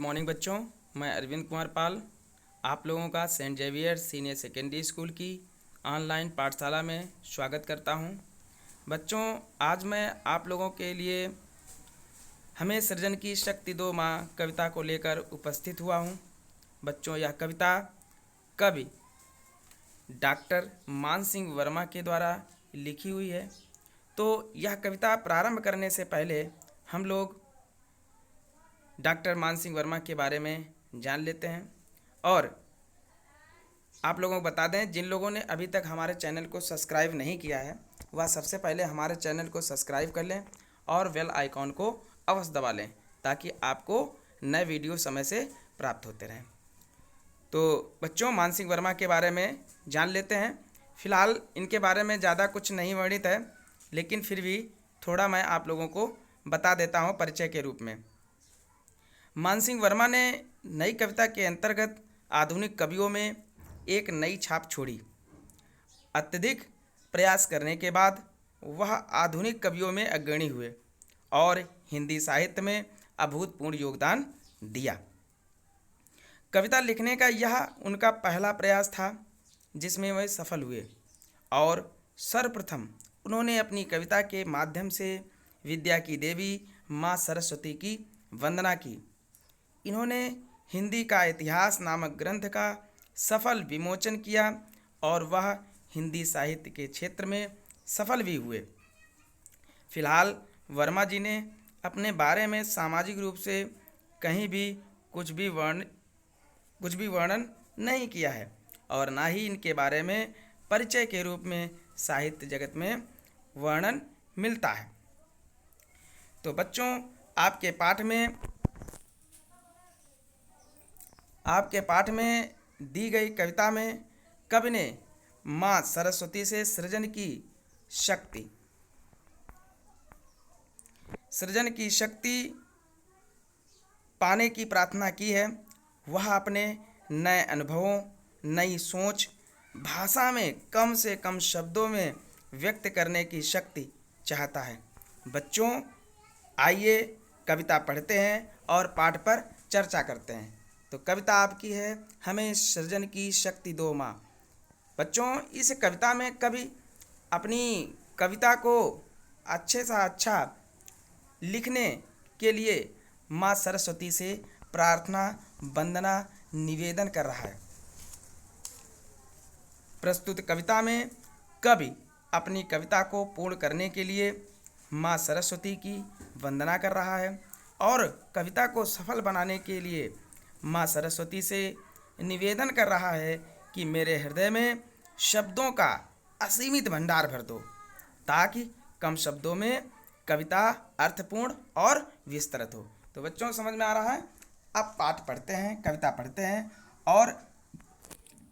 Morning बच्चों, मैं अरविंद कुमार पाल आप लोगों का Saint Xavier senior secondary school की ऑनलाइन पाठशाला में स्वागत करता हूं। बच्चों, आज मैं आप लोगों के लिए हमें सृजन की शक्ति दो माँ कविता को लेकर उपस्थित हुआ हूं। बच्चों, यह कविता कवि डॉक्टर मान सिंह वर्मा के द्वारा लिखी हुई है। तो यह कविता प्रारंभ करने से पहले हम लोग डॉक्टर मान सिंह वर्मा के बारे में जान लेते हैं और आप लोगों को बता दें, जिन लोगों ने अभी तक हमारे चैनल को सब्सक्राइब नहीं किया है वह सबसे पहले हमारे चैनल को सब्सक्राइब कर लें और बेल आइकॉन को अवश्य दबा लें ताकि आपको नए वीडियो समय से प्राप्त होते रहें। तो बच्चों, मान सिंह वर्मा के बारे में जान लेते हैं। फिलहाल इनके बारे में ज़्यादा कुछ नहीं वर्णित है, लेकिन फिर भी थोड़ा मैं आप लोगों को बता देता हूँ परिचय के रूप में। मान सिंह वर्मा ने नई कविता के अंतर्गत आधुनिक कवियों में एक नई छाप छोड़ी। अत्यधिक प्रयास करने के बाद वह आधुनिक कवियों में अग्रणी हुए और हिंदी साहित्य में अभूतपूर्व योगदान दिया। कविता लिखने का यह उनका पहला प्रयास था जिसमें वे सफल हुए और सर्वप्रथम उन्होंने अपनी कविता के माध्यम से विद्या की देवी माँ सरस्वती की वंदना की। इन्होंने हिंदी का इतिहास नामक ग्रंथ का सफल विमोचन किया और वह हिंदी साहित्य के क्षेत्र में सफल भी हुए। फिलहाल वर्मा जी ने अपने बारे में सामाजिक रूप से कहीं भी कुछ भी वर्णन नहीं किया है और ना ही इनके बारे में परिचय के रूप में साहित्य जगत में वर्णन मिलता है। तो बच्चों, आपके पाठ में दी गई कविता में कवि ने माँ सरस्वती से सृजन की शक्ति पाने की प्रार्थना की है। वह अपने नए अनुभवों, नई सोच, भाषा में कम से कम शब्दों में व्यक्त करने की शक्ति चाहता है। बच्चों, आइए कविता पढ़ते हैं और पाठ पर चर्चा करते हैं। तो कविता आपकी है, हमें सृजन की शक्ति दो माँ। बच्चों, इस कविता में कवि अपनी कविता को अच्छे से अच्छा लिखने के लिए माँ सरस्वती से प्रार्थना, वंदना, निवेदन कर रहा है। प्रस्तुत कविता में कवि अपनी कविता को पूर्ण करने के लिए माँ सरस्वती की वंदना कर रहा है और कविता को सफल बनाने के लिए माँ सरस्वती से निवेदन कर रहा है कि मेरे हृदय में शब्दों का असीमित भंडार भर दो ताकि कम शब्दों में कविता अर्थपूर्ण और विस्तृत हो। तो बच्चों, समझ में आ रहा है? अब पाठ पढ़ते हैं, कविता पढ़ते हैं और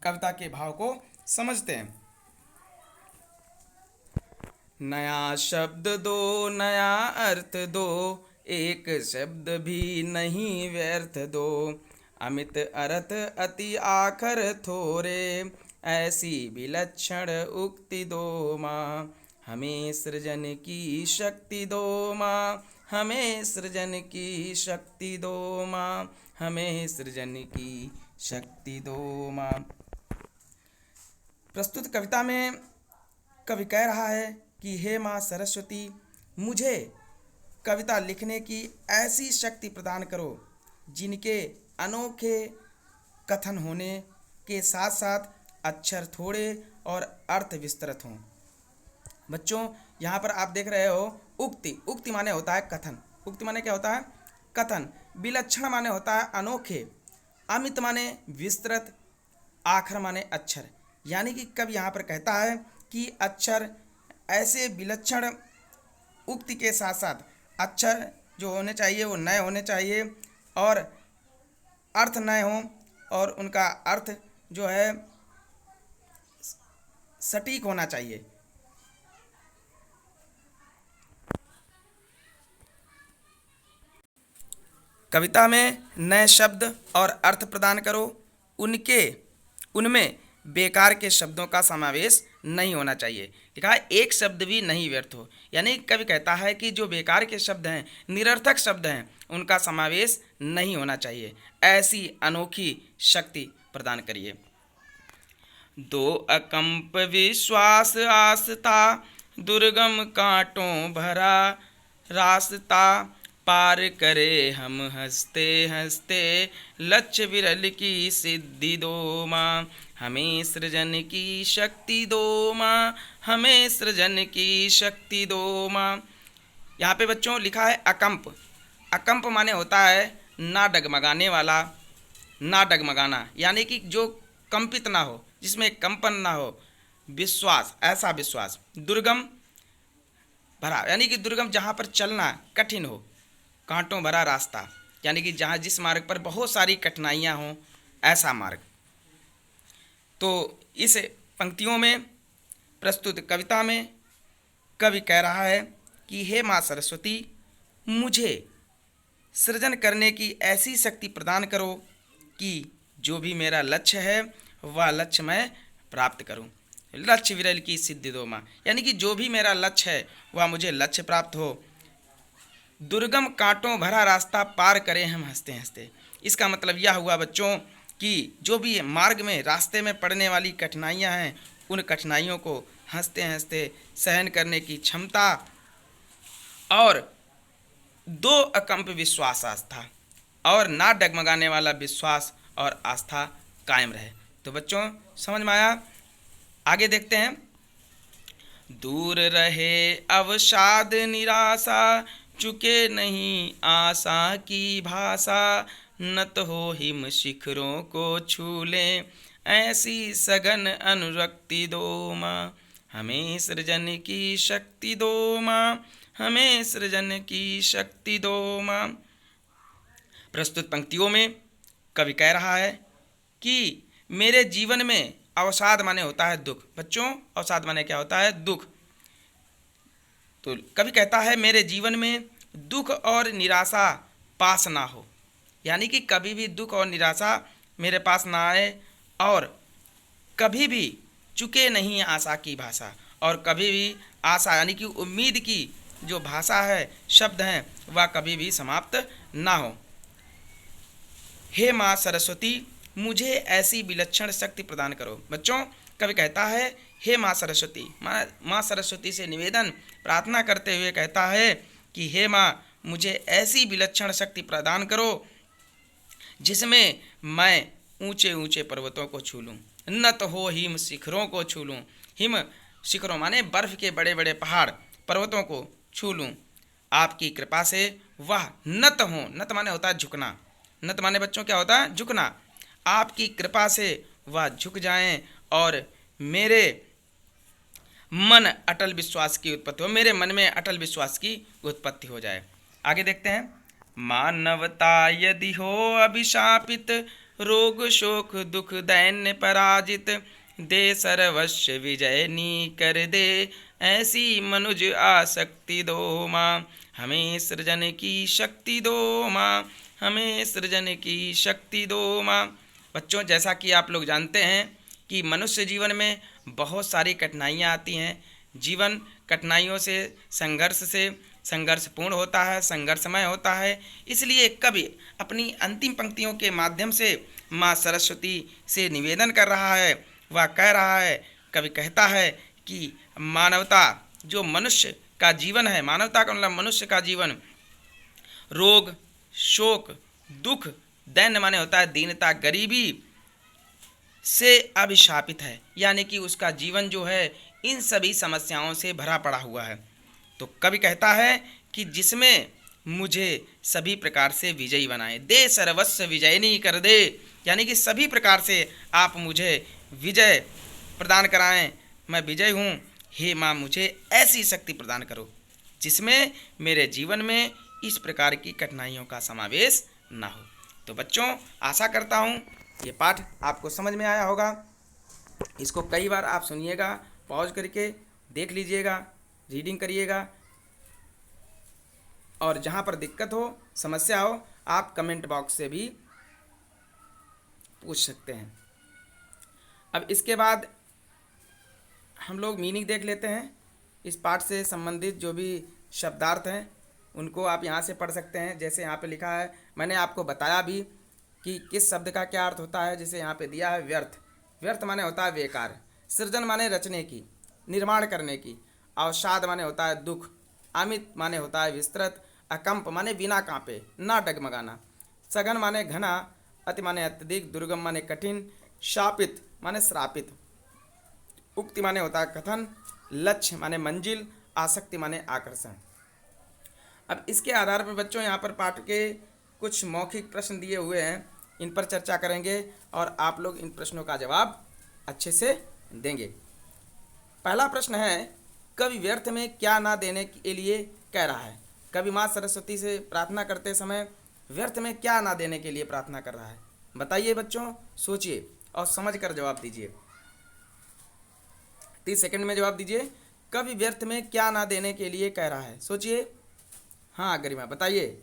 कविता के भाव को समझते हैं। नया शब्द दो, नया अर्थ दो, एक शब्द भी नहीं व्यर्थ दो, अमित अर्थ अति आखर थोरे, ऐसी विलक्षण उक्ति दो माँ, हमें सृजन की शक्ति दो माँ, हमें सृजन की शक्ति दो माँ, हमें सृजन की शक्ति दो माँ। प्रस्तुत कविता में कवि कह रहा है कि हे माँ सरस्वती, मुझे कविता लिखने की ऐसी शक्ति प्रदान करो जिनके अनोखे कथन होने के साथ साथ अक्षर थोड़े और अर्थ विस्तृत हों। बच्चों, यहाँ पर आप देख रहे हो उक्ति माने होता है कथन। उक्ति माने क्या होता है? कथन। विलक्षण माने होता है अनोखे। अमित माने विस्तृत। आखर माने अक्षर। यानी कि कवि यहाँ पर कहता है कि अक्षर ऐसे विलक्षण उक्ति के साथ साथ अक्षर जो होने चाहिए वो नए होने चाहिए और अर्थ नए हों और उनका अर्थ जो है सटीक होना चाहिए। कविता में नए शब्द और अर्थ प्रदान करो, उनमें बेकार के शब्दों का समावेश नहीं होना चाहिए। लिखा है एक शब्द भी नहीं व्यर्थ हो, यानी कवि कहता है कि जो बेकार के शब्द हैं, निरर्थक शब्द हैं, उनका समावेश नहीं होना चाहिए। ऐसी अनोखी शक्ति प्रदान करिए। दो अकंप विश्वास आस्था, दुर्गम कांटों भरा रास्ता, पार करे हम हंसते हंसते, लक्ष्य विरल की सिद्धि दो माँ, हमें सृजन की शक्ति दो माँ, हमें सृजन की शक्ति दो माँ। यहाँ पे बच्चों लिखा है अकंप। अकंप माने होता है ना डगमगाने वाला, ना डगमगाना, यानी कि जो कंपित ना हो, जिसमें कंपन ना हो। विश्वास, ऐसा विश्वास। दुर्गम भरा, यानी कि दुर्गम जहाँ पर चलना कठिन हो। कांटों भरा रास्ता, यानी कि जहाँ जिस मार्ग पर बहुत सारी कठिनाइयाँ हों, ऐसा मार्ग। तो इस पंक्तियों में प्रस्तुत कविता में कवि कह रहा है कि हे माँ सरस्वती, मुझे सृजन करने की ऐसी शक्ति प्रदान करो कि जो भी मेरा लक्ष्य है वह लक्ष्य मैं प्राप्त करूं। लक्ष्य विरल की सिद्धि दो माँ, यानी कि जो भी मेरा लक्ष्य है वह मुझे लक्ष्य प्राप्त हो। दुर्गम कांटों भरा रास्ता, पार करें हम हंसते हंसते। इसका मतलब यह हुआ बच्चों कि जो भी मार्ग में, रास्ते में पड़ने वाली कठिनाइयां हैं, उन कठिनाइयों को हंसते हंसते सहन करने की क्षमता, और दो अकंप विश्वास आस्था, और ना डगमगाने वाला विश्वास और आस्था कायम रहे। तो बच्चों समझ में आया? आगे देखते हैं। दूर रहे अवसाद निराशा, चुके नहीं आशा की भाषा, नत हो हिम शिखरों को छू लें, ऐसी सघन अनुरक्ति दो माँ, हमें सृजन की शक्ति दो माँ, हमें सृजन की शक्ति दो माँ। प्रस्तुत पंक्तियों में कवि कह रहा है कि मेरे जीवन में अवसाद माने होता है दुख। बच्चों अवसाद माने क्या होता है? दुख। तो कवि कहता है मेरे जीवन में दुख और निराशा पास ना हो, यानी कि कभी भी दुख और निराशा मेरे पास ना आए, और कभी भी चुके नहीं आशा की भाषा, और कभी भी आशा यानी कि उम्मीद की जो भाषा है, शब्द हैं, वह कभी भी समाप्त ना हो। हे माँ सरस्वती, मुझे ऐसी विलक्षण शक्ति प्रदान करो। बच्चों कवि कहता है हे माँ सरस्वती, माँ सरस्वती से निवेदन प्रार्थना करते हुए कहता है कि हे माँ, मुझे ऐसी विलक्षण शक्ति प्रदान करो जिसमें मैं ऊंचे ऊंचे पर्वतों को छू लूँ, नत हो हिम शिखरों को छू लूँ। हिम शिखरों माने बर्फ के बड़े बड़े पहाड़, पर्वतों को छू लूँ। आपकी कृपा से वह नत हों। नत माने होता है झुकना। नत माने बच्चों क्या होता है? झुकना। आपकी कृपा से वह झुक जाएं और मेरे मन अटल विश्वास की उत्पत्ति हो, मेरे मन में अटल विश्वास की उत्पत्ति हो जाए। आगे देखते हैं। मानवता यदि हो अभिशापित, रोग शोक दुख दैन्य पराजित, दे सर्वस्व विजयनी कर दे, ऐसी मनुज आसक्ति दो माँ, हमें सृजन की शक्ति दो माँ, हमें सृजन की शक्ति दो माँ। बच्चों जैसा कि आप लोग जानते हैं कि मनुष्य जीवन में बहुत सारी कठिनाइयाँ आती हैं। जीवन कठिनाइयों से संघर्षपूर्ण होता है, संघर्षमय होता है। इसलिए कवि अपनी अंतिम पंक्तियों के माध्यम से माँ सरस्वती से निवेदन कर रहा है। वह कह रहा है, कवि कहता है कि मानवता, जो मनुष्य का जीवन है, मानवता का मतलब मनुष्य का जीवन, रोग शोक दुख, दैन्य माने होता है दीनता, गरीबी से अभिशापित है, यानी कि उसका जीवन जो है इन सभी समस्याओं से भरा पड़ा हुआ है। तो कवि कहता है कि जिसमें मुझे सभी प्रकार से विजयी बनाए, दे सर्वस्व विजयनी कर दे, यानी कि सभी प्रकार से आप मुझे विजय प्रदान कराएं, मैं विजय हूँ। हे माँ, मुझे ऐसी शक्ति प्रदान करो जिसमें मेरे जीवन में इस प्रकार की कठिनाइयों का समावेश ना हो। तो बच्चों आशा करता हूँ ये पाठ आपको समझ में आया होगा। इसको कई बार आप सुनिएगा, पॉज करके देख लीजिएगा, रीडिंग करिएगा, और जहाँ पर दिक्कत हो, समस्या हो, आप कमेंट बॉक्स से भी पूछ सकते हैं। अब इसके बाद हम लोग मीनिंग देख लेते हैं। इस पाठ से संबंधित जो भी शब्दार्थ हैं उनको आप यहाँ से पढ़ सकते हैं। जैसे यहाँ पे लिखा है, मैंने आपको बताया भी कि किस शब्द का क्या अर्थ होता है। जैसे यहाँ पे दिया है व्यर्थ। व्यर्थ माने होता है बेकार। सृजन माने रचने की, निर्माण करने की। अवसाद माने होता है दुख। अमित माने होता है विस्तृत। अकंप माने बिना कांपे, ना डगमगाना। सघन माने घना। अति माने अत्यधिक। दुर्गम माने कठिन। शापित माने श्रापित। उक्ति माने होता है कथन। लक्ष्य माने मंजिल। आसक्ति माने आकर्षण। अब इसके आधार पर बच्चों यहाँ पर पाठ के कुछ मौखिक प्रश्न दिए हुए हैं, इन पर चर्चा करेंगे और आप लोग इन प्रश्नों का जवाब अच्छे से देंगे। पहला प्रश्न है, कवि व्यर्थ में क्या ना देने के लिए कह रहा है। कवि माँ सरस्वती से प्रार्थना करते समय व्यर्थ में क्या ना देने के लिए प्रार्थना कर रहा है। बताइए बच्चों, सोचिए और समझ कर जवाब दीजिए। 30 सेकंड में जवाब दीजिए। कवि व्यर्थ में क्या ना देने के लिए कह रहा है, सोचिए। हाँ गरिमा बताइए।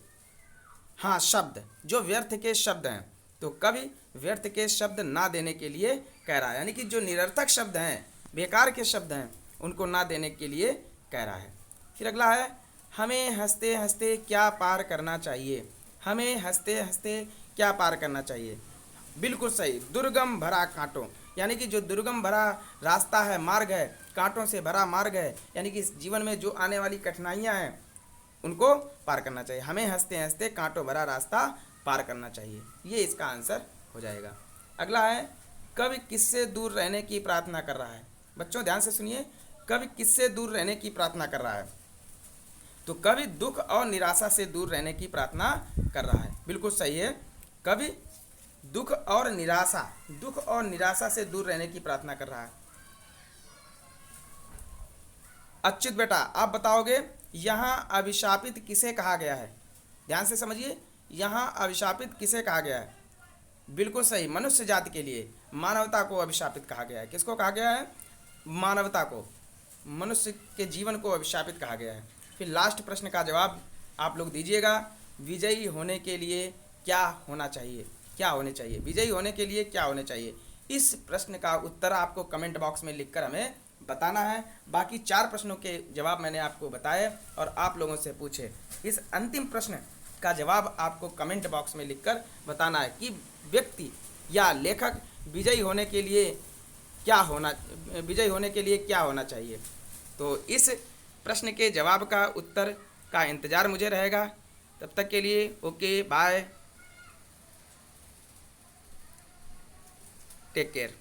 हाँ, शब्द, जो व्यर्थ के शब्द हैं, तो कवि व्यर्थ के शब्द ना देने के लिए कह रहा है, यानी कि जो निरर्थक शब्द हैं, बेकार के शब्द हैं, उनको ना देने के लिए कह रहा है। फिर अगला है, हमें हंसते हंसते क्या पार करना चाहिए। हमें हंसते हंसते क्या पार करना चाहिए। बिल्कुल सही, दुर्गम भरा कांटों, यानी कि जो दुर्गम भरा रास्ता है, मार्ग है, कांटों से भरा मार्ग है, यानी कि इस जीवन में जो आने वाली कठिनाइयाँ हैं उनको पार करना चाहिए। हमें हंसते हंसते कांटों भरा रास्ता पार करना चाहिए, ये इसका आंसर हो जाएगा। अगला है, कवि किससे दूर रहने की प्रार्थना कर रहा है। बच्चों ध्यान से सुनिए, कवि किससे दूर रहने की प्रार्थना कर रहा है। तो कवि दुख और निराशा से दूर रहने की प्रार्थना कर रहा है। बिल्कुल सही है, कवि दुख और निराशा से दूर रहने की प्रार्थना कर रहा है। अच्युत बेटा आप बताओगे, यहाँ अभिशापित किसे कहा गया है। ध्यान से समझिए, यहाँ अभिशापित किसे कहा गया है। बिल्कुल सही, मनुष्य जाति के लिए, मानवता को अभिशापित कहा गया है। किसको कहा गया है, मानवता को, मनुष्य के जीवन को अभिशापित कहा गया है। फिर लास्ट प्रश्न का जवाब आप लोग दीजिएगा, विजयी होने के लिए क्या होना चाहिए, क्या होने चाहिए, विजयी होने के लिए क्या होने चाहिए। इस प्रश्न का उत्तर आपको कमेंट बॉक्स में लिखकर हमें बताना है। बाकी 4 प्रश्नों के जवाब मैंने आपको बताए और आप लोगों से पूछे। इस अंतिम प्रश्न का जवाब आपको कमेंट बॉक्स में लिखकर बताना है कि व्यक्ति या लेखक विजयी होने के लिए क्या होना चाहिए। तो इस प्रश्न के जवाब का उत्तर का इंतज़ार मुझे रहेगा। तब तक के लिए ओके बाय, टेक केयर।